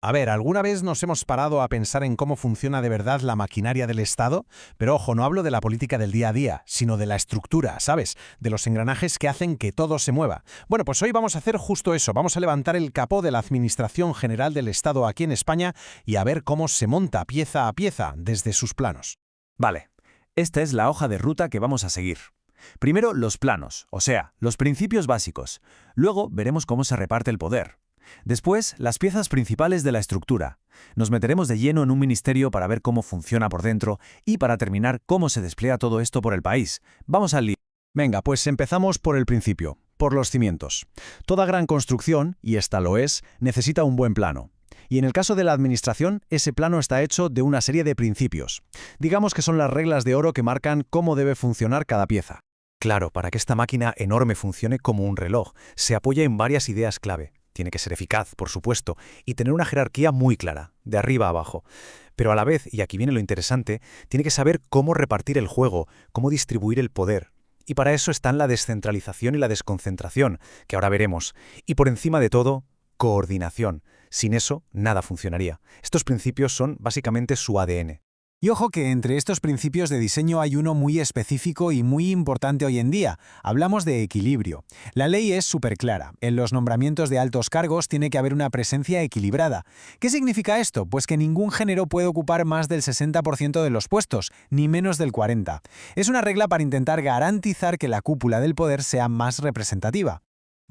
A ver, ¿alguna vez nos hemos parado a pensar en cómo funciona de verdad la maquinaria del Estado? Pero ojo, no hablo de la política del día a día, sino de la estructura, ¿sabes? De los engranajes que hacen que todo se mueva. Bueno, pues hoy vamos a hacer justo eso, vamos a levantar el capó de la Administración General del Estado aquí en España y a ver cómo se monta pieza a pieza desde sus planos. Vale, esta es la hoja de ruta que vamos a seguir. Primero los planos, o sea, los principios básicos. Luego veremos cómo se reparte el poder. Después, las piezas principales de la estructura. Nos meteremos de lleno en un ministerio para ver cómo funciona por dentro y para terminar cómo se despliega todo esto por el país. Vamos al lío. Venga, pues empezamos por el principio, por los cimientos. Toda gran construcción, y esta lo es, necesita un buen plano. Y en el caso de la administración, ese plano está hecho de una serie de principios. Digamos que son las reglas de oro que marcan cómo debe funcionar cada pieza. Claro, para que esta máquina enorme funcione como un reloj, se apoya en varias ideas clave. Tiene que ser eficaz, por supuesto, y tener una jerarquía muy clara, de arriba a abajo. Pero a la vez, y aquí viene lo interesante, tiene que saber cómo repartir el juego, cómo distribuir el poder. Y para eso están la descentralización y la desconcentración, que ahora veremos. Y por encima de todo, coordinación. Sin eso, nada funcionaría. Estos principios son básicamente su ADN. Y ojo que entre estos principios de diseño hay uno muy específico y muy importante hoy en día. Hablamos de equilibrio. La ley es súper clara. En los nombramientos de altos cargos tiene que haber una presencia equilibrada. ¿Qué significa esto? Pues que ningún género puede ocupar más del 60% de los puestos, ni menos del 40%. Es una regla para intentar garantizar que la cúpula del poder sea más representativa.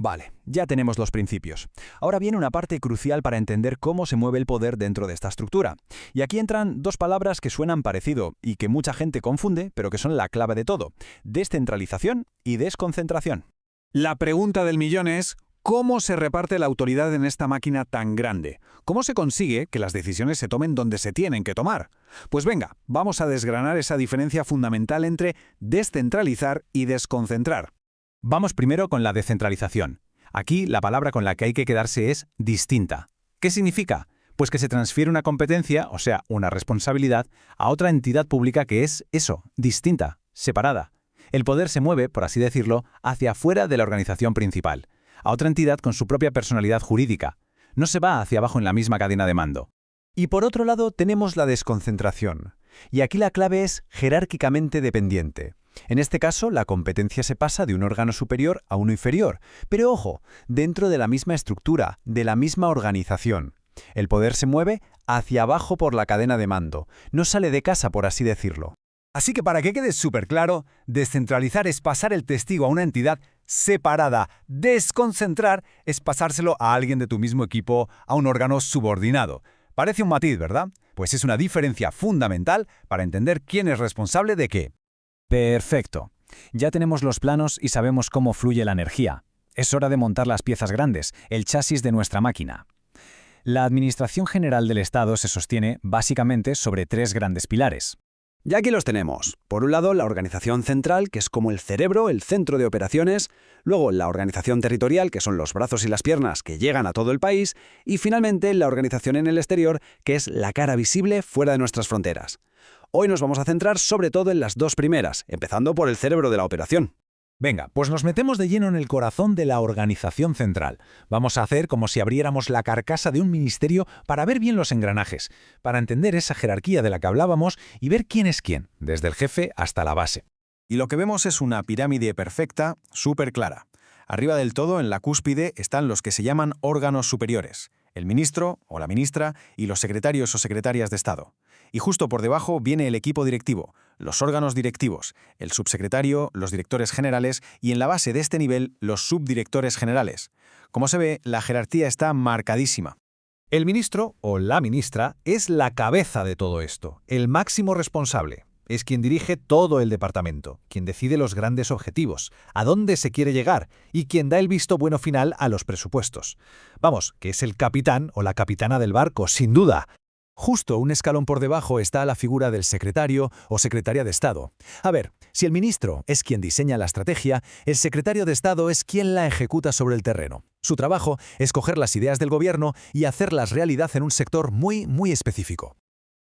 Vale, ya tenemos los principios. Ahora viene una parte crucial para entender cómo se mueve el poder dentro de esta estructura. Y aquí entran dos palabras que suenan parecido y que mucha gente confunde, pero que son la clave de todo: descentralización y desconcentración. La pregunta del millón es: ¿cómo se reparte la autoridad en esta máquina tan grande? ¿Cómo se consigue que las decisiones se tomen donde se tienen que tomar? Pues venga, vamos a desgranar esa diferencia fundamental entre descentralizar y desconcentrar. Vamos primero con la descentralización. Aquí la palabra con la que hay que quedarse es distinta. ¿Qué significa? Pues que se transfiere una competencia, o sea, una responsabilidad, a otra entidad pública que es eso, distinta, separada. El poder se mueve, por así decirlo, hacia afuera de la organización principal, a otra entidad con su propia personalidad jurídica. No se va hacia abajo en la misma cadena de mando. Y por otro lado tenemos la desconcentración. Y aquí la clave es jerárquicamente dependiente. En este caso, la competencia se pasa de un órgano superior a uno inferior, pero ojo, dentro de la misma estructura, de la misma organización. El poder se mueve hacia abajo por la cadena de mando, no sale de casa, por así decirlo. Así que para que quede súper claro, descentralizar es pasar el testigo a una entidad separada. Desconcentrar es pasárselo a alguien de tu mismo equipo, a un órgano subordinado. Parece un matiz, ¿verdad? Pues es una diferencia fundamental para entender quién es responsable de qué. Perfecto. Ya tenemos los planos y sabemos cómo fluye la energía. Es hora de montar las piezas grandes, el chasis de nuestra máquina. La Administración General del Estado se sostiene básicamente sobre tres grandes pilares. Ya aquí los tenemos. Por un lado, la organización central, que es como el cerebro, el centro de operaciones. Luego, la organización territorial, que son los brazos y las piernas que llegan a todo el país. Y finalmente, la organización en el exterior, que es la cara visible fuera de nuestras fronteras. Hoy nos vamos a centrar sobre todo en las dos primeras, empezando por el cerebro de la operación. Venga, pues nos metemos de lleno en el corazón de la organización central. Vamos a hacer como si abriéramos la carcasa de un ministerio para ver bien los engranajes, para entender esa jerarquía de la que hablábamos y ver quién es quién, desde el jefe hasta la base. Y lo que vemos es una pirámide perfecta, súper clara. Arriba del todo, en la cúspide, están los que se llaman órganos superiores: el ministro o la ministra y los secretarios o secretarias de Estado. Y justo por debajo viene el equipo directivo, los órganos directivos, el subsecretario, los directores generales y en la base de este nivel los subdirectores generales. Como se ve, la jerarquía está marcadísima. El ministro o la ministra es la cabeza de todo esto, el máximo responsable. Es quien dirige todo el departamento, quien decide los grandes objetivos, a dónde se quiere llegar y quien da el visto bueno final a los presupuestos. Vamos, que es el capitán o la capitana del barco, sin duda. Justo un escalón por debajo está la figura del secretario o secretaria de Estado. A ver, si el ministro es quien diseña la estrategia, el secretario de Estado es quien la ejecuta sobre el terreno. Su trabajo es coger las ideas del gobierno y hacerlas realidad en un sector muy específico.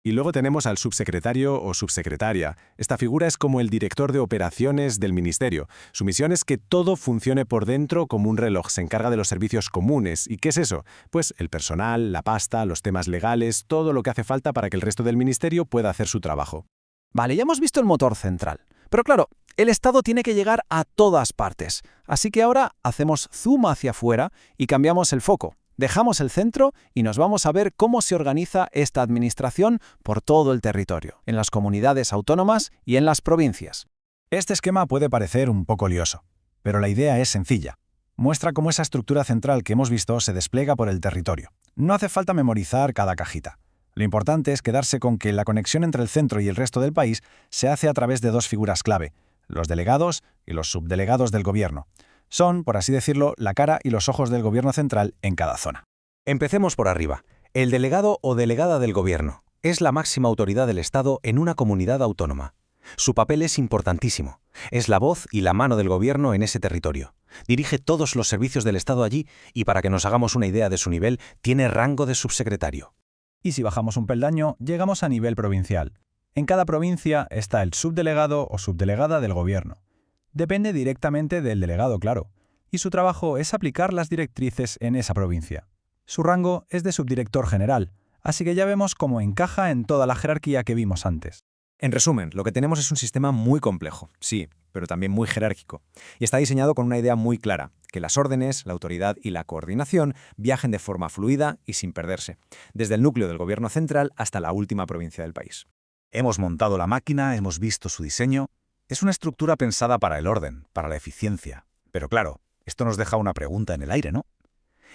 Y luego tenemos al subsecretario o subsecretaria. Esta figura es como el director de operaciones del ministerio. Su misión es que todo funcione por dentro como un reloj. Se encarga de los servicios comunes. ¿Y qué es eso? Pues el personal, la pasta, los temas legales, todo lo que hace falta para que el resto del ministerio pueda hacer su trabajo. Vale, ya hemos visto el motor central. Pero claro, el Estado tiene que llegar a todas partes. Así que ahora hacemos zoom hacia afuera y cambiamos el foco. Dejamos el centro y nos vamos a ver cómo se organiza esta administración por todo el territorio, en las comunidades autónomas y en las provincias. Este esquema puede parecer un poco lioso, pero la idea es sencilla. Muestra cómo esa estructura central que hemos visto se despliega por el territorio. No hace falta memorizar cada cajita. Lo importante es quedarse con que la conexión entre el centro y el resto del país se hace a través de dos figuras clave, los delegados y los subdelegados del gobierno. Son, por así decirlo, la cara y los ojos del gobierno central en cada zona. Empecemos por arriba. El delegado o delegada del gobierno es la máxima autoridad del Estado en una comunidad autónoma. Su papel es importantísimo. Es la voz y la mano del gobierno en ese territorio. Dirige todos los servicios del Estado allí y, para que nos hagamos una idea de su nivel, tiene rango de subsecretario. Y si bajamos un peldaño, llegamos a nivel provincial. En cada provincia está el subdelegado o subdelegada del gobierno. Depende directamente del delegado, claro, y su trabajo es aplicar las directrices en esa provincia. Su rango es de subdirector general, así que ya vemos cómo encaja en toda la jerarquía que vimos antes. En resumen, lo que tenemos es un sistema muy complejo, sí, pero también muy jerárquico. Y está diseñado con una idea muy clara, que las órdenes, la autoridad y la coordinación viajen de forma fluida y sin perderse, desde el núcleo del gobierno central hasta la última provincia del país. Hemos montado la máquina, hemos visto su diseño. Es una estructura pensada para el orden, para la eficiencia. Pero claro, esto nos deja una pregunta en el aire, ¿no?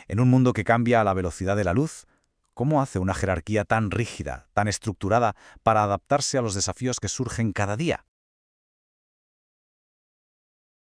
En un mundo que cambia a la velocidad de la luz, ¿cómo hace una jerarquía tan rígida, tan estructurada, para adaptarse a los desafíos que surgen cada día?